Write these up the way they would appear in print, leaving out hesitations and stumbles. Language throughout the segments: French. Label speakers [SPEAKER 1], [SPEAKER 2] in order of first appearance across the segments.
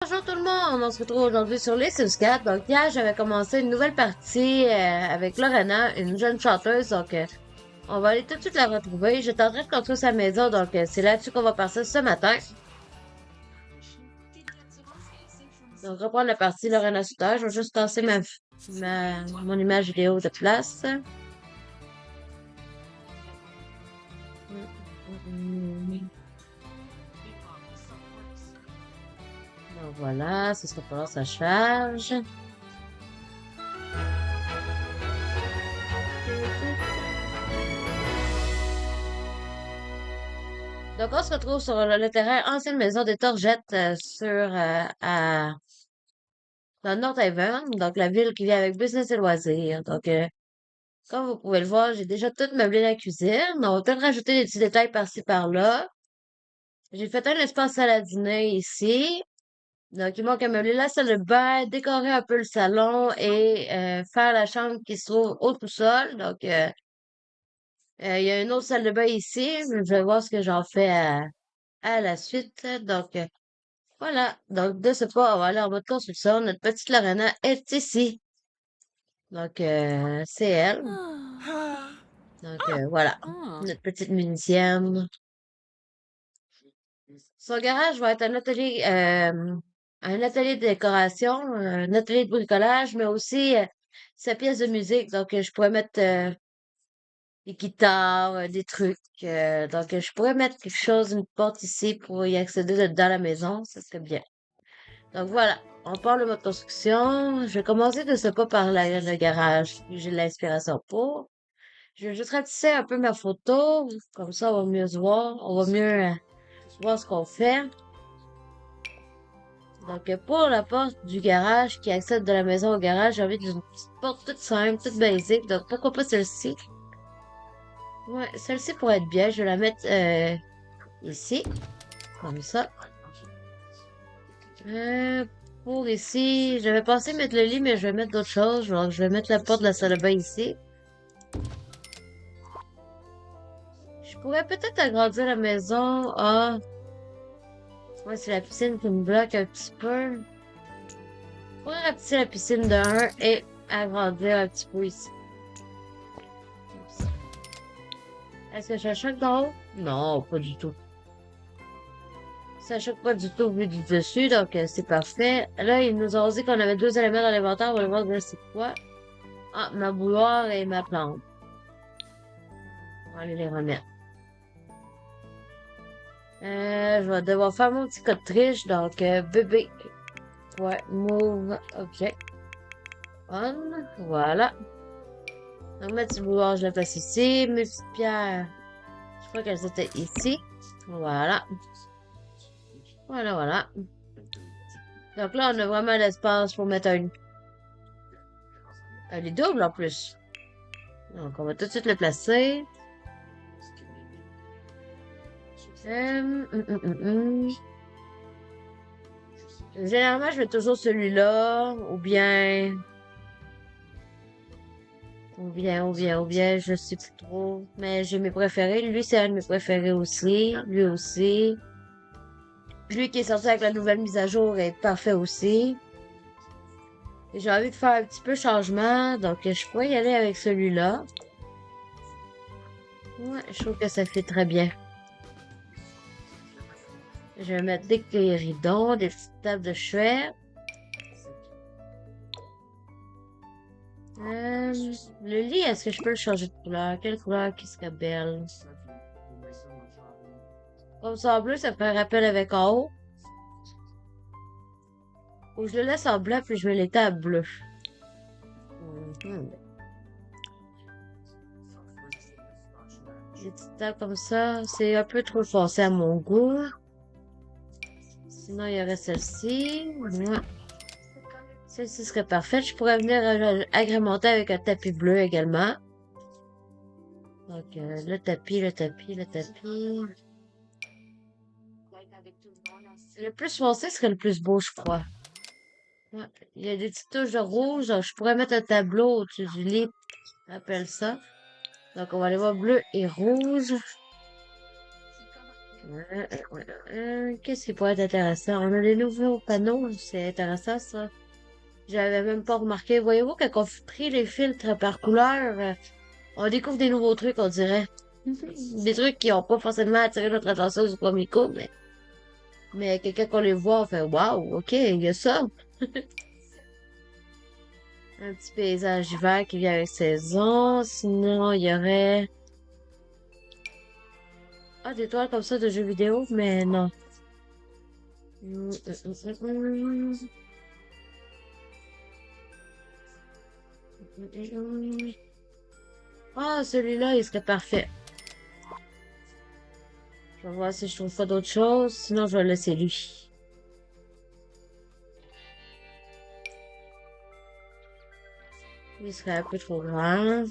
[SPEAKER 1] Bonjour tout le monde, on se retrouve aujourd'hui sur les Sims 4. Donc hier, j'avais commencé une nouvelle partie avec Lorena, une jeune chanteuse. Donc on va aller tout de suite la retrouver. J'étais en train de construire sa maison, donc c'est là-dessus qu'on va passer ce matin. Donc reprendre la partie Lorena Souter. Je vais juste tasser mon image vidéo de place. Donc voilà, ce sera pendant sa charge. Donc, on se retrouve sur le terrain ancienne maison des Torgettes dans Northaven, donc la ville qui vient avec business et loisirs. Donc, comme vous pouvez le voir, j'ai déjà tout meublé la cuisine. On va peut-être rajouter des petits détails par-ci par-là. J'ai fait un espace salle à dîner ici. Donc, il manque à meubler la salle de bain, décorer un peu le salon et faire la chambre qui se trouve au sous-sol. Donc, il y a une autre salle de bain ici. Je vais voir ce que j'en fais à la suite. Donc, voilà. Donc, de ce pas, on va aller en mode construction. Notre petite Lorena est ici. Donc, c'est elle. Donc, voilà. Notre petite musicienne. Son garage va être un atelier de décoration, un atelier de bricolage, mais aussi sa pièce de musique. Donc, je pourrais mettre des guitares, des trucs. Donc, je pourrais mettre quelque chose, une porte ici pour y accéder dans la maison. Ça serait bien. Donc voilà, on parle de mode construction. Je vais commencer de ce pas par le garage. J'ai de l'inspiration pour. Je vais juste ratisser un peu ma photo. Comme ça, on va mieux se voir. On va mieux voir ce qu'on fait. Donc pour la porte du garage qui accède de la maison au garage, j'ai envie d'une petite porte toute simple, toute basique. Donc pourquoi pas celle-ci? Ouais, celle-ci pourrait être bien. Je vais la mettre ici. Comme ça. Euh, pour ici, j'avais pensé mettre le lit, mais je vais mettre d'autres choses. Genre, je vais mettre la porte de la salle de bain ici. Je pourrais peut-être agrandir la maison. Ah, ouais, c'est la piscine qui me bloque un petit peu. Je pourrais rapetisser la piscine de 1 et agrandir un petit peu ici. Est-ce que ça choque d'en haut? Non, pas du tout. Ça choque pas du tout vu du dessus, donc c'est parfait. Là, ils nous ont dit qu'on avait deux éléments dans l'inventaire. On va voir c'est quoi. Ah, ma bouilloire et ma plante. On va aller les remettre. Je vais devoir faire mon petit code triche, donc bébé. Ouais, move object. On. Voilà. Donc, ma petite bouilloire, je la place ici. Mes petites pierres, je crois qu'elles étaient ici. Voilà. Voilà, voilà. Donc là, on a vraiment l'espace pour mettre un lit double en plus. Donc, on va tout de suite le placer. Hum, hum, hum, hum, hum. Généralement, je mets toujours celui-là, ou bien, je sais plus trop. Mais j'ai mes préférés. Lui, c'est un de mes préférés aussi. Lui aussi. Lui qui est sorti avec la nouvelle mise à jour est parfait aussi. Et j'ai envie de faire un petit peu changement, donc je pourrais y aller avec celui-là. Ouais, je trouve que ça fait très bien. Je vais mettre des guéridons, des petites tables de chevet. Le lit, est-ce que je peux le changer de couleur? Quelle couleur qui serait belle? Comme ça en bleu, ça fait un rappel avec en haut. Ou je le laisse en blanc, puis je mets les tables bleues. Mhm. Des petites tables comme ça, c'est un peu trop foncé à mon goût. Sinon, il y aurait celle-ci. Ouais. Celle-ci serait parfaite. Je pourrais venir agrémenter avec un tapis bleu également. Donc, le tapis, le tapis, le tapis. Le plus foncé serait le plus beau, je crois. Ouais. Il y a des petites touches de rouge. Donc je pourrais mettre un tableau au-dessus du lit. On appelle ça. Donc, on va aller voir bleu et rouge. Qu'est-ce qui pourrait être intéressant? On a des nouveaux panneaux, c'est intéressant ça. J'avais même pas remarqué. Voyez-vous, quand on trie les filtres par couleur, on découvre des nouveaux trucs, on dirait. Des trucs qui ont pas forcément attiré notre attention du premier coup, mais quelqu'un qu'on les voit, on fait waouh, ok, il y a ça. Un petit paysage vert qui vient avec saison. Sinon, il y aurait. Ah, des toiles comme ça de jeux vidéo, mais non. Ah, celui-là, il serait parfait. Je vais voir si je trouve pas d'autre chose. Sinon, je vais laisser lui. Il serait un peu trop grand.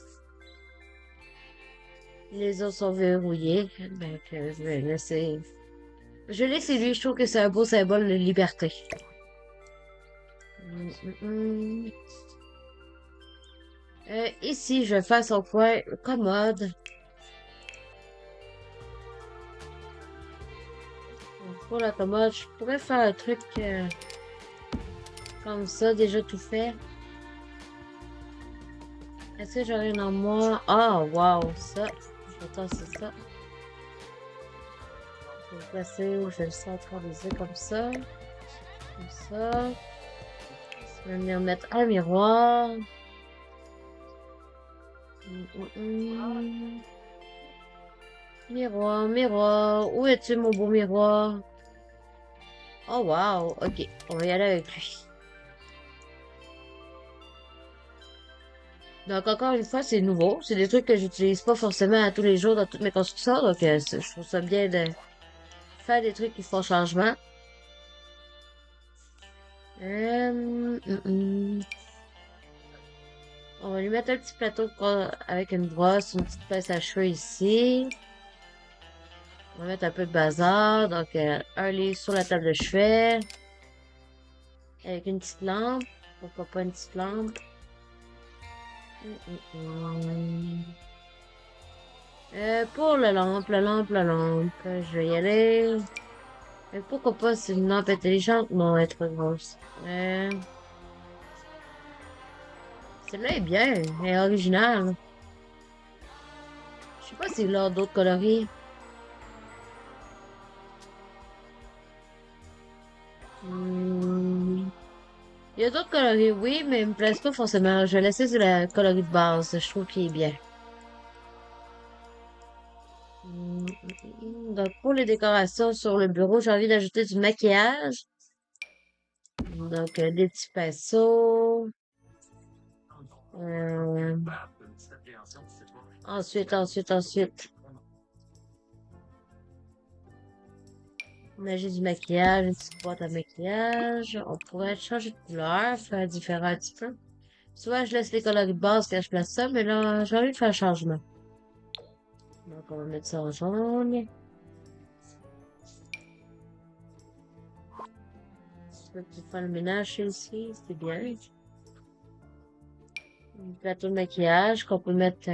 [SPEAKER 1] Les autres sont verrouillés. Donc, je vais laisser. Je vais laisser lui. Je trouve que c'est un beau symbole de liberté. Ici, je vais faire son coin commode. Pour la commode, je pourrais faire un truc comme ça, déjà tout fait. Est-ce que j'aurais une armoire? Ah, wow, ça. Je vais tasser ça. Je vais le placer où je vais le centraliser comme ça. Comme ça. Je vais venir mettre un miroir. Miroir, miroir. Où es-tu, mon beau miroir? Oh, wow. Ok, on va y aller avec lui. Donc, encore une fois, c'est nouveau. C'est des trucs que j'utilise pas forcément à tous les jours dans toutes mes constructions. Donc, je trouve ça bien de faire des trucs qui font changement. On va lui mettre un petit plateau avec une brosse, une petite pince à cheveux ici. On va mettre un peu de bazar. Donc, un lit sur la table de chevet. Avec une petite lampe. Pourquoi pas une petite lampe? Pour la lampe. Je vais y aller. Et pourquoi pas c'est une lampe intelligente? Non, elle est trop grosse. Celle-là est bien. Elle est originale. Je sais pas s'il a d'autres coloris. Hmm. Il y a d'autres coloris, oui, mais ils me plaisent pas forcément. Je vais laisser sur la coloris de base. Je trouve qu'il est bien. Donc, pour les décorations sur le bureau, j'ai envie d'ajouter du maquillage. Donc, des petits pinceaux. Euh, ensuite. Magie du maquillage, une petite boîte à maquillage. On pourrait changer de couleur, faire différent un petit peu. Souvent, je laisse les coloris de base quand je place ça, mais là, j'ai envie de faire un changement. Donc, on va mettre ça en jaune. Un petit faire le ménage ici, c'est bien. Un plateau de maquillage qu'on peut mettre,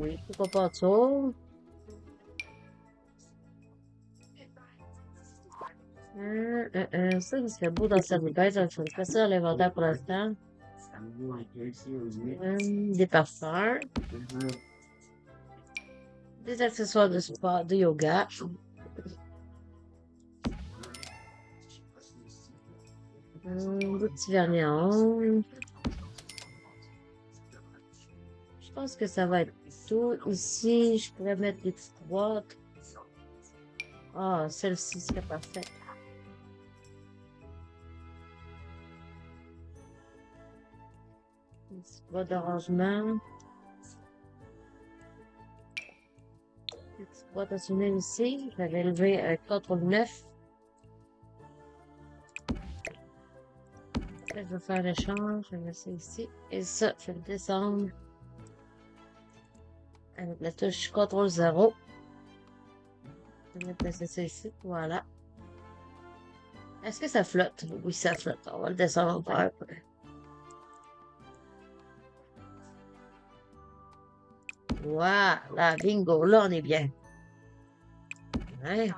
[SPEAKER 1] oui, pourquoi pas autour. Ça, il serait beau dans cette bête. Je vais passer dans l'inventaire pour l'instant. Des parfums. Des accessoires de sport, de yoga. Des petits vernis à ongles. Je pense que ça va être tout. Ici, je pourrais mettre des petites boîtes. Ah, celle-ci serait parfaite. Une petite boîte d'arrangement. Une petite boîte à sonner ici. Je l'avais levé avec CTRL 9. Là, je vais faire l'échange. Je vais mettre ça ici. Et ça, je vais le descendre. Avec la touche CTRL 0. Je vais mettre ça ici. Voilà. Est-ce que ça flotte? Oui, ça flotte. On va le descendre encore un peu. Voilà, bingo, là on est bien. Ouais.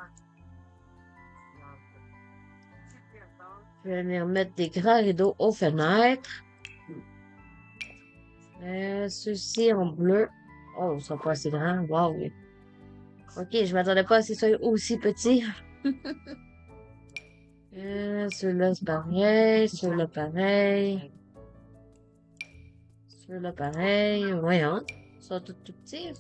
[SPEAKER 1] Je vais venir mettre des grands rideaux aux fenêtres. Ceux-ci en bleu. Oh, ils sont pas assez grands. Wow. Ok, je m'attendais pas à ce qu'ils soient aussi petits. Ceux-là, c'est pareil. Ceux-là, pareil. Ceux-là, pareil. Voyons. Ils sont tout petits.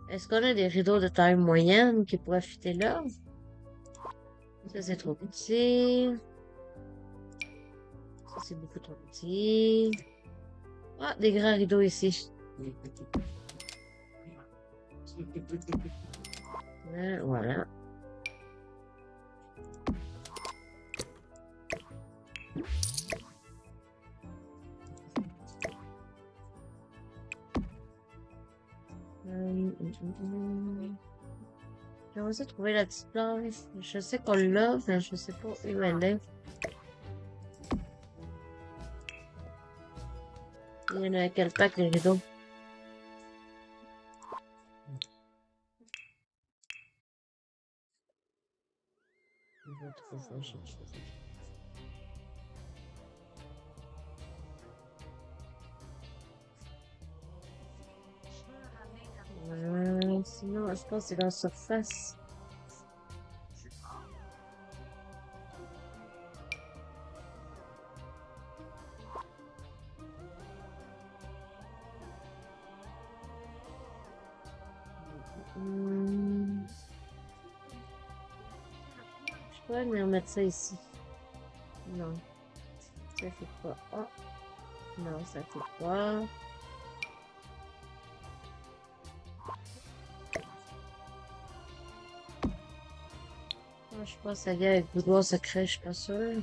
[SPEAKER 1] Est-ce qu'on a des rideaux de taille moyenne qui pourraient fitter là? Ça, c'est trop petit. Ça, c'est beaucoup trop petit. Ah, des grands rideaux ici. Voilà. J'aimerais aussi trouver la petite planche. Je sais qu'on l'a, mais je sais pas où elle est. Il y en a quel pack les rideaux? Sinon, je pense que c'est dans la surface. Je pourrais venir mettre ça ici. Non. Ça fait pas. Oh. Non, ça fait pas. Je pense que ça vient avec boudoir secret, je suis pas sûre.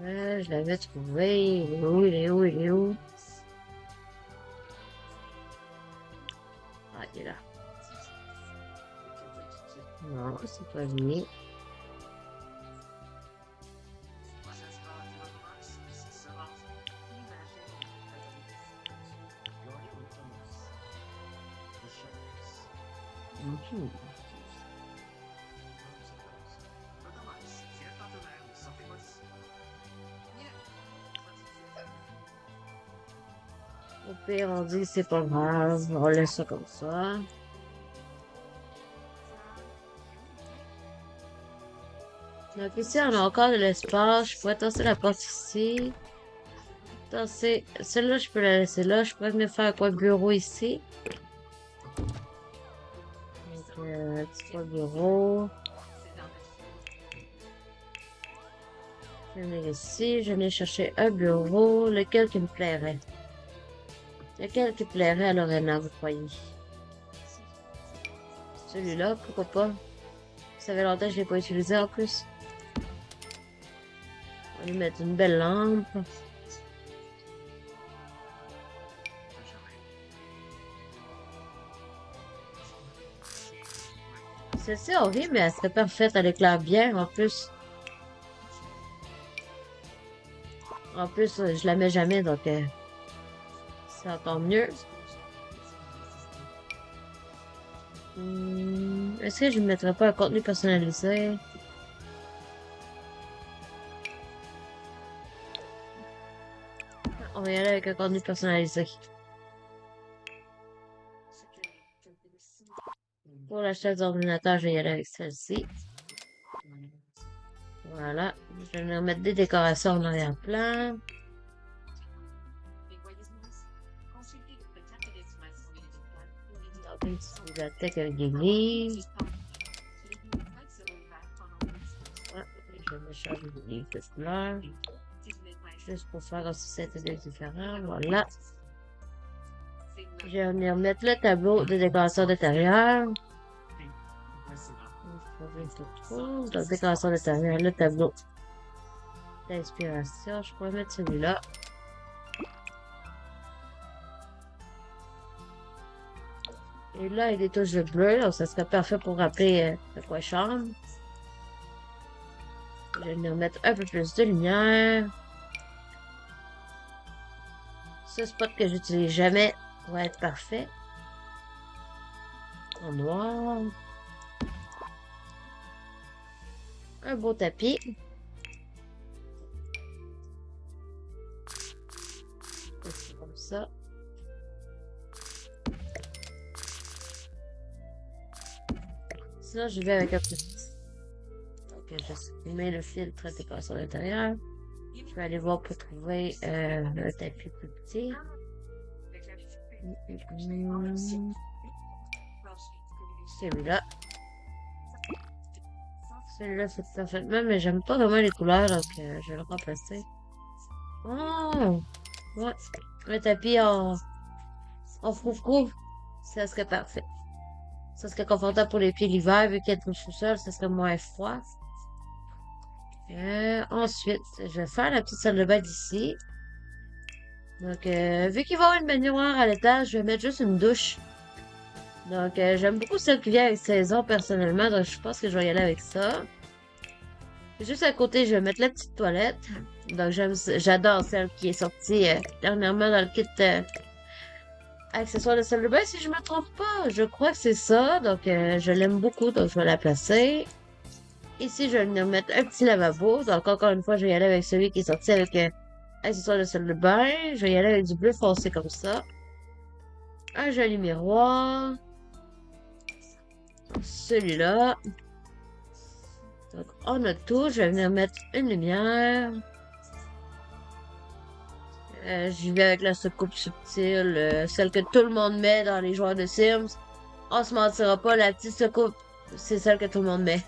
[SPEAKER 1] Ouais, je l'avais trouvé. Il est où, il est où, il est où? Ah, il est là. Non, c'est pas lui. Au pire, on dit c'est pas grave, on laisse ça comme ça. Donc ici, on a encore de l'espace. Je pourrais tasser la porte ici. Tasser. Celle-là, je peux la laisser là. Je pourrais venir faire quoi bureau ici. Donc, petit quoi bureau. Je vais venir ici. Je vais chercher un bureau. Lequel qui me plairait? Lequel qui plairait à Lorena, vous croyez? Celui-là, pourquoi pas? Ça fait longtemps que je ne l'ai pas utilisé en plus. On va lui mettre une belle lampe. Celle-ci, horrible, mais elle serait parfaite. Elle éclaire bien en plus. En plus, je la mets jamais, donc c'est encore mieux. Est-ce que je ne mettrais pas un contenu personnalisé? On va y aller avec un contenu personnalisé. Pour l'achat d'ordinateur, je vais y aller avec celle-ci. Voilà. Je vais venir mettre des décorations en arrière-plan. Une petite bibliothèque avec des livres. Ouais, je vais me charger des livres de couleur. Juste pour faire aussi 7 idées différents. Voilà. Je vais venir mettre le tableau de décoration d'intérieur. Donc, décoration d'intérieur, le tableau L'inspiration, je pourrais mettre celui-là. Et là, il est toujours bleu, donc ça serait parfait pour rappeler de quoi chambre. Je vais venir mettre un peu plus de lumière. Ce spot que j'utilise jamais va être parfait. En noir. Un beau tapis. C'est comme ça. Sinon, je vais avec un petit. Donc, je mets le filtre décoration à l'intérieur. Je vais aller voir pour trouver un tapis plus petit. Celui-là. Celui-là, c'est parfaitement, mais j'aime pas vraiment les couleurs, donc je vais le remplacer. Oh! Ouais. Le tapis en froufrou, ça serait parfait. Ça serait confortable pour les pieds l'hiver, vu qu'il y a tout sous-sol, ça serait moins froid. Ensuite, je vais faire la petite salle de bain d'ici. Donc, vu qu'il va y avoir une baignoire à l'étage, je vais mettre juste une douche. Donc, j'aime beaucoup celle qui vient avec saison, personnellement, donc je pense que je vais y aller avec ça. Juste à côté, je vais mettre la petite toilette. Donc, j'adore celle qui est sortie dernièrement dans le kit accessoire de salle de bain, si je me trompe pas. Je crois que c'est ça. Donc, je l'aime beaucoup, donc je vais la placer. Ici, je vais venir mettre un petit lavabo. Donc, encore une fois, je vais y aller avec celui qui est sorti avec accessoire de salle de bain. Je vais y aller avec du bleu foncé comme ça. Un joli miroir. Celui-là. Donc, on a tout. Je vais venir mettre une lumière. J'y vais avec la soucoupe subtile, celle que tout le monde met dans les joueurs de Sims. On se mentira pas, la petite soucoupe, c'est celle que tout le monde met.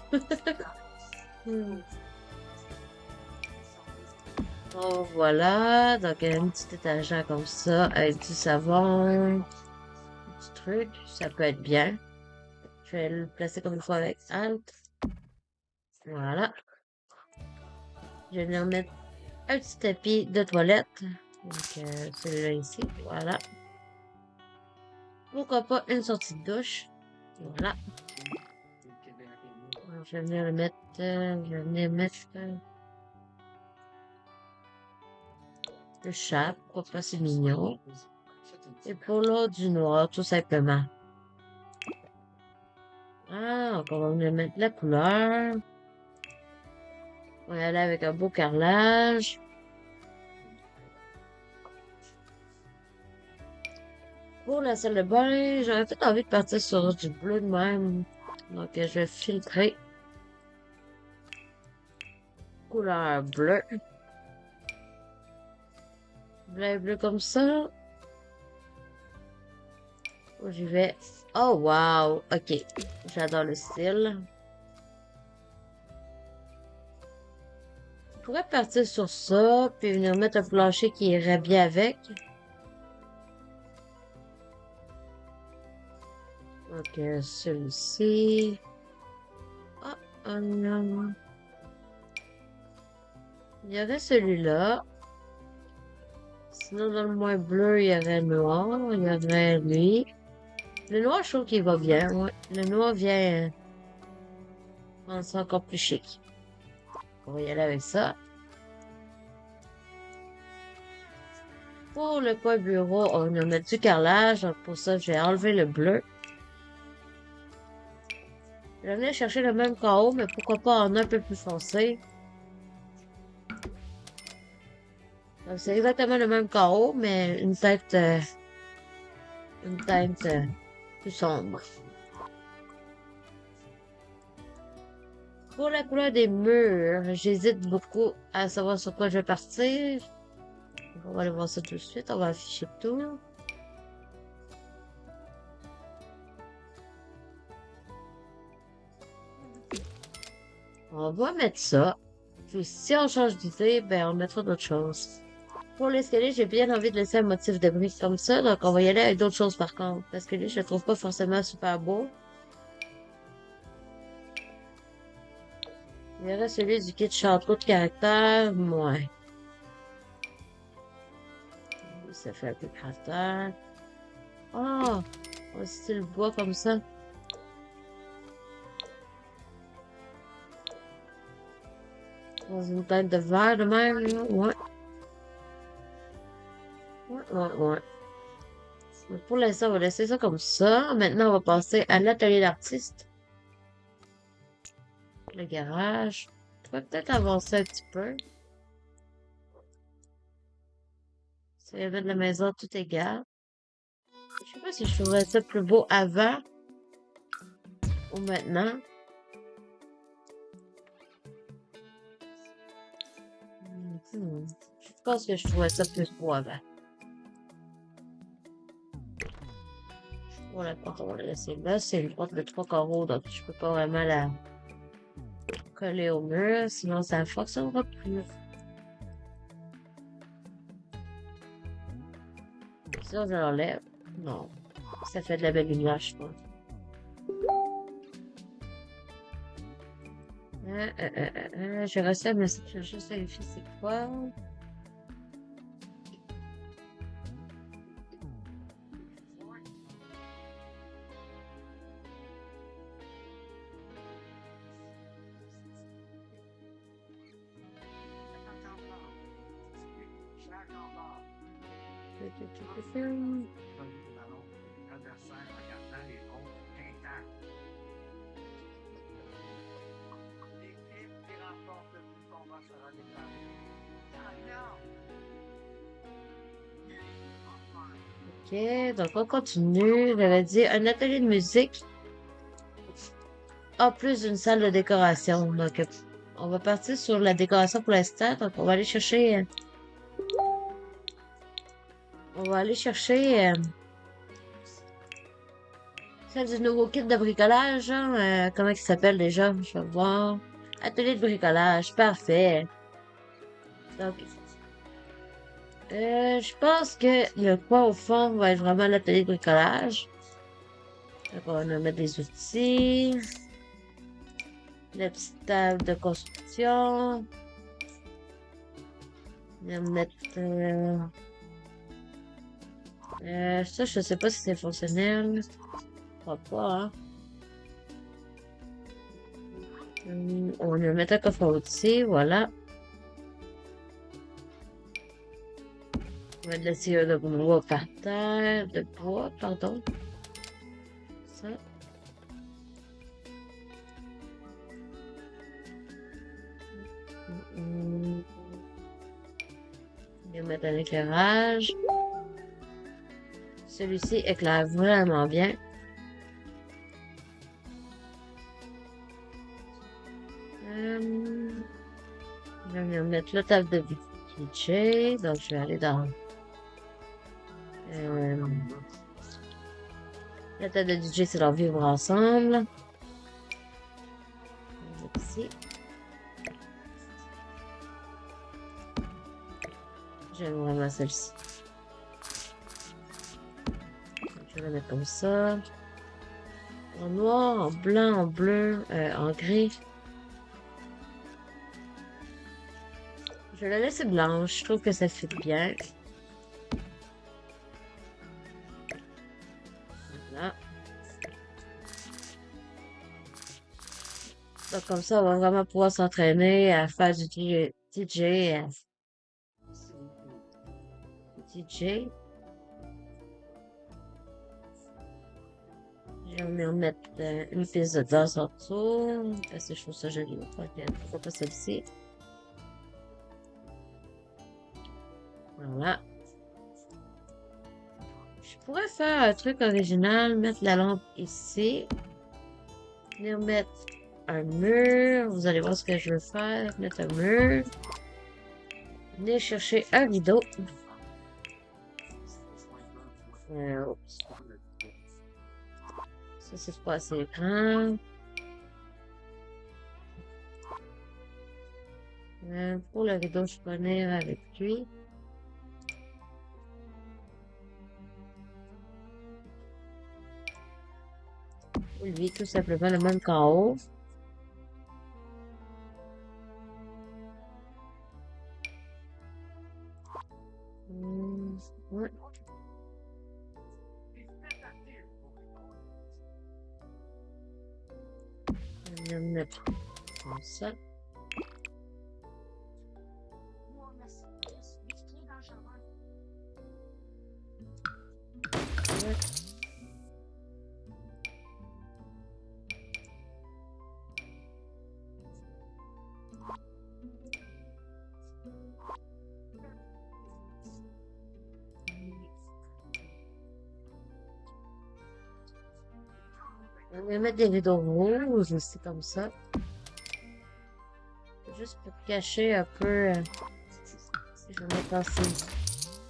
[SPEAKER 1] Oh, voilà, donc une petite étagère comme ça, avec du savon, un petit truc, ça peut être bien. Je vais le placer comme une fois avec Alt. Voilà. Je vais venir mettre un petit tapis de toilette. Donc, celui-là ici, voilà. Pourquoi pas une sortie de douche. Voilà. Alors, je vais venir le mettre. Je vais venir mettre le chat. Pourquoi pas, c'est mignon. Et pour l'autre, du noir, tout simplement. Ah, donc on va venir mettre la couleur. On va aller avec un beau carrelage. Pour la salle de bain, j'aurais peut-être envie de partir sur du bleu de même. Donc, je vais filtrer. Couleur bleue. Bleu comme ça. J'y vais. Oh, wow! Ok. J'adore le style. Je pourrais partir sur ça, puis venir mettre un plancher qui irait bien avec. Ok, celui-ci. Ah, non. Il y aurait celui-là. Sinon, dans le moins bleu, il y aurait le noir. Il y aurait lui. Le noir, je trouve qu'il va bien, ouais. Le noir vient rendre ça encore plus chic. On va y aller avec ça. Pour le coin bureau, on va mettre du carrelage. Donc pour ça, je vais enlever le bleu. Je vais venir chercher le même qu'en haut, mais pourquoi pas en un peu plus foncé. Donc c'est exactement le même qu'en haut, mais une teinte plus sombre. Pour la couleur des murs, j'hésite beaucoup à savoir sur quoi je vais partir. On va aller voir ça tout de suite. On va afficher tout. On va mettre ça. Puis si on change d'idée, ben on mettra d'autres choses. Pour l'escalier, j'ai bien envie de laisser un motif de briques comme ça. Donc on va y aller avec d'autres choses par contre. Parce que lui, je le trouve pas forcément super beau. Il y aurait celui du kit château de caractère. Ouais. Ça fait un peu caractère. Ah! Un style bois comme ça. Dans une tête de verre de même, là. Ouais. Ouais, ouais, ouais. Mais pour l'instant, on va laisser ça comme ça. Maintenant, on va passer à l'atelier d'artiste. Le garage. On va peut-être avancer un petit peu. Ça y avait de la maison tout égal. Je sais pas si je trouverais ça plus beau avant ou maintenant. Hmm. Je pense que je trouverais ça plus beau avant. Voilà, quand on va la laisser là, c'est une porte de 3 carreaux, donc je peux pas vraiment la coller au mur, sinon ça ne fonctionnera plus. Sinon, je l'enlève. Non. Ça fait de la belle lumière, je pense. Je reste mais je vais juste vérifier c'est quoi. Ok, donc on continue. J'avais dit un atelier de musique en plus d'une salle de décoration. Donc, on va partir sur la décoration pour l'instant. Donc, on va aller chercher. On va aller chercher celle du nouveau kit de bricolage. Hein, comment il s'appelle déjà? Je vais voir. Atelier de bricolage. Parfait. Donc, je pense que le coin au fond va être vraiment l'atelier de bricolage. Donc, on va mettre des outils. La petite table de construction. On va mettre. Ça, je sais pas si c'est fonctionnel. Je crois pas, hein. On va mettre un coffre à outils, voilà. On va mettre la scie de bois par terre. De bois, pardon. Ça. On va mettre un éclairage. Celui-ci éclaire vraiment bien. Je vais mettre la table de DJ. Donc, je vais aller dans la table de DJ, c'est leur vivre ensemble. Ici. J'aime vraiment celle-ci. Je vais la mettre comme ça. En noir, en blanc, en bleu, en gris. Je vais la laisser blanche. Je trouve que ça fit bien. Voilà. Donc, comme ça, on va vraiment pouvoir s'entraîner à faire du DJ. Je vais en mettre une pièce de danse en dessous. Parce que je trouve ça joli. Pourquoi pas celle-ci? Voilà. Je pourrais faire un truc original, mettre la lampe ici. Venir mettre un mur. Vous allez voir ce que je veux faire. Mettre un mur. Venir chercher un rideau. Ça, c'est pas assez grand. Pour le rideau, je peux venir avec lui. Lui, tout simplement le même qu'en haut. vais mettre comme ça. On va mettre des rideaux rouges aussi comme ça. Juste pour cacher un peu. Je vais mettre ainsi.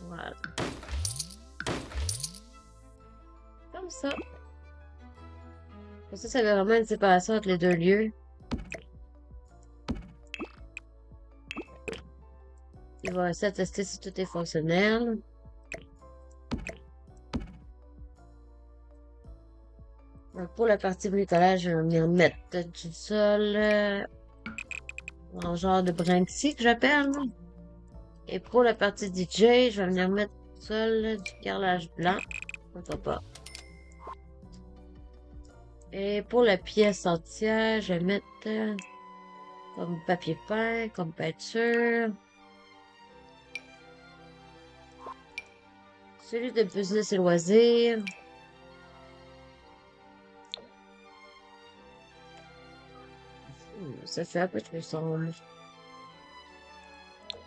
[SPEAKER 1] Voilà. Comme ça. Pour ça, ça fait vraiment une séparation entre les deux lieux. Il va rester à tester si tout est fonctionnel. Donc, pour la partie bricolage, je vais venir mettre du sol en genre de Brinksy que j'appelle. Et pour la partie DJ, je vais venir mettre du sol, du carrelage blanc. Pourquoi pas. Et pour la pièce entière, je vais mettre comme papier peint, comme peinture. Celui de business et loisirs. Ça fait un peu trop sombre.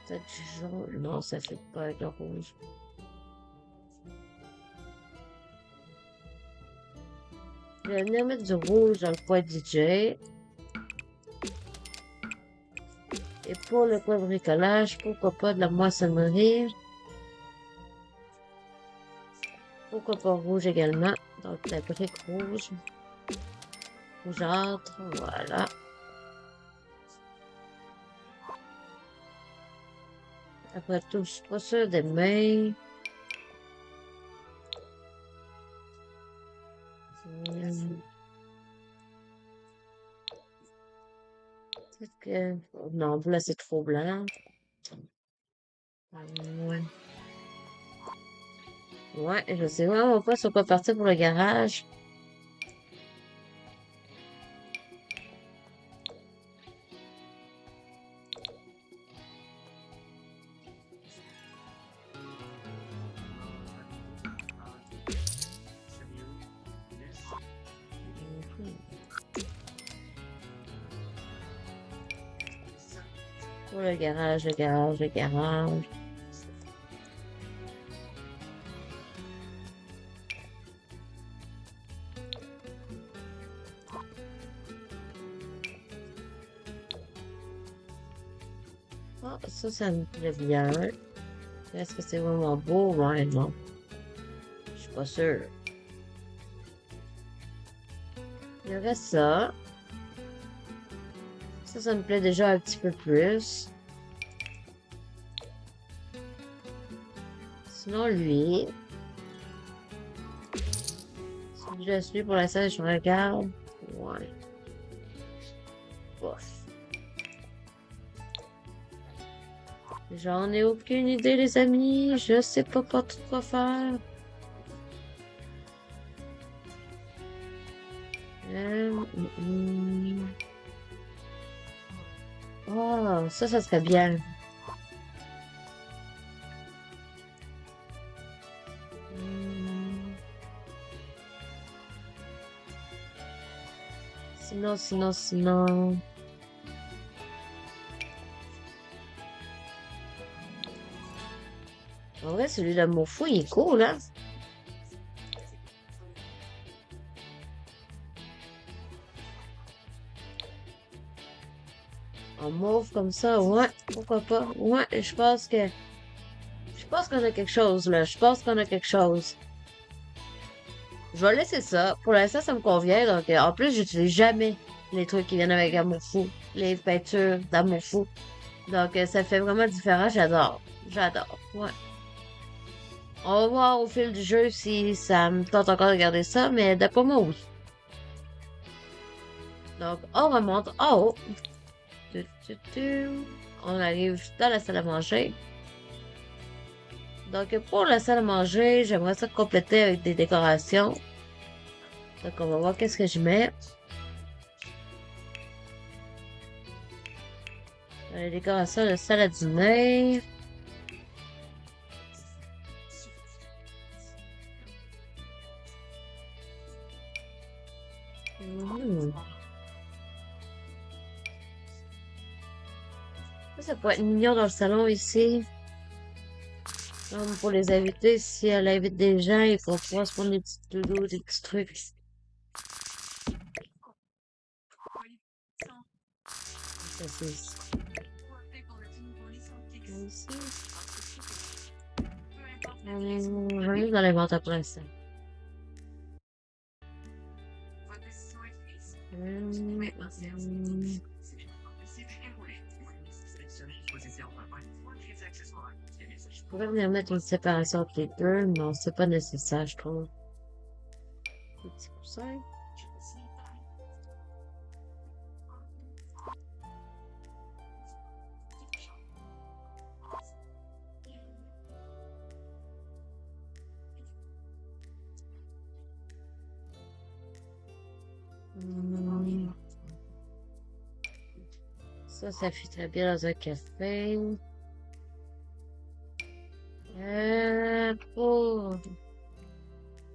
[SPEAKER 1] Peut-être du jaune. Non, ça fait pas avec le rouge. Je vais venir mettre du rouge dans le coin DJ. Et pour le coin bricolage, pourquoi pas de la moissonnerie. Pourquoi pas rouge également. Donc la brique rouge. Rougeâtre, voilà. Après tout, je suis pas sûre des mains. Peut-être que... Non, là, c'est trop blanc. Ouais. Ouais, je sais vraiment pas sur quoi partir pour le garage. Pour le garage, le garage, le garage. Ah, ça me plaît bien. Est-ce que c'est vraiment beau? Ouais, non. Je suis pas sûre. Il y aurait ça. Ça me plaît déjà un petit peu plus. Sinon, lui. Celui-là, celui pour l'instant, je regarde. Ouais. Bof. J'en ai aucune idée, les amis. Je sais pas trop quoi faire. Oh, ça serait bien. Sinon. En vrai, celui de mon fou, il est cool, hein? En mauve comme ça, ouais, pourquoi pas. Ouais, je pense qu'on a quelque chose, là. Je pense qu'on a quelque chose. Je vais laisser ça. Pour l'instant, ça me convient. Donc, en plus, j'utilise jamais les trucs qui viennent avec Amour Fou. Les peintures d'Amour Fou. Donc, ça fait vraiment différent. J'adore. J'adore. Ouais. On va voir au fil du jeu si ça me tente encore de garder ça, mais d'après moi, oui. Donc, on remonte en haut. On arrive dans la salle à manger. Donc, pour la salle à manger, j'aimerais ça compléter avec des décorations. Donc, on va voir qu'est-ce que je mets. Les décorations de salle à dîner. Mhm. Ça pourrait être mignon dans le salon ici. Comme pour les invités, si elle invite des gens, ils vont pouvoir se prendre des petits doudous, des petits trucs. Ça, c'est ici. Je vais juste dans l'inventaire pour l'instant. Je pourrais venir mettre une séparation entre les deux, mais c'est pas nécessaire, je trouve. Petit coussin. Ça fit très bien dans un café. Pour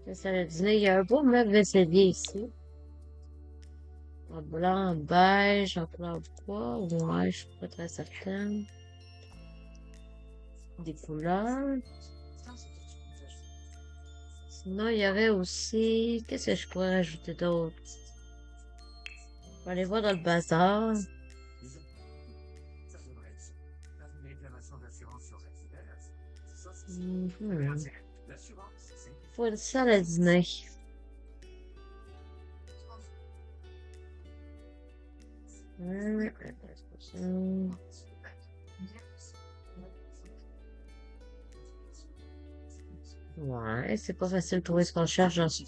[SPEAKER 1] le salle à dîner, il y a un beau meuble vaisselier ici. En blanc, en beige, en couleur bois. Ouais, je suis pas très certaine. Des couleurs. Sinon, il y aurait aussi... Qu'est-ce que je pourrais rajouter d'autre? On va aller voir dans le bazar. Pour une salle à dîner. Ouais, c'est pas facile de trouver ce qu'on cherche dans ce...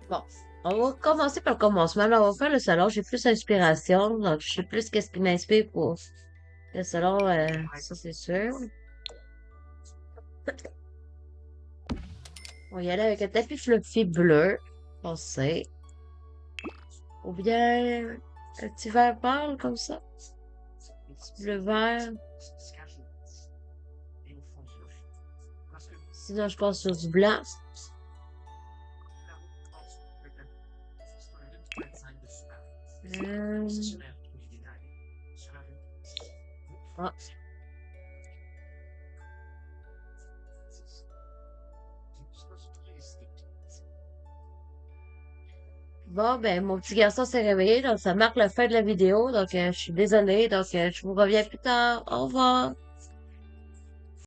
[SPEAKER 1] Bon, on va commencer par le commencement. Là, on va faire le salon. J'ai plus d'inspiration. Donc, je sais plus qu'est-ce qui m'inspire pour le salon. Ça, c'est sûr. On va y aller avec un tapis fluffy bleu. On sait. Ou bien un petit vert pâle comme ça. Un petit bleu vert. Sinon, je passe sur du blanc. Ah. Bon, ben, mon petit garçon s'est réveillé, donc ça marque la fin de la vidéo. Donc, je suis désolée. Donc, je vous reviens plus tard. Au revoir.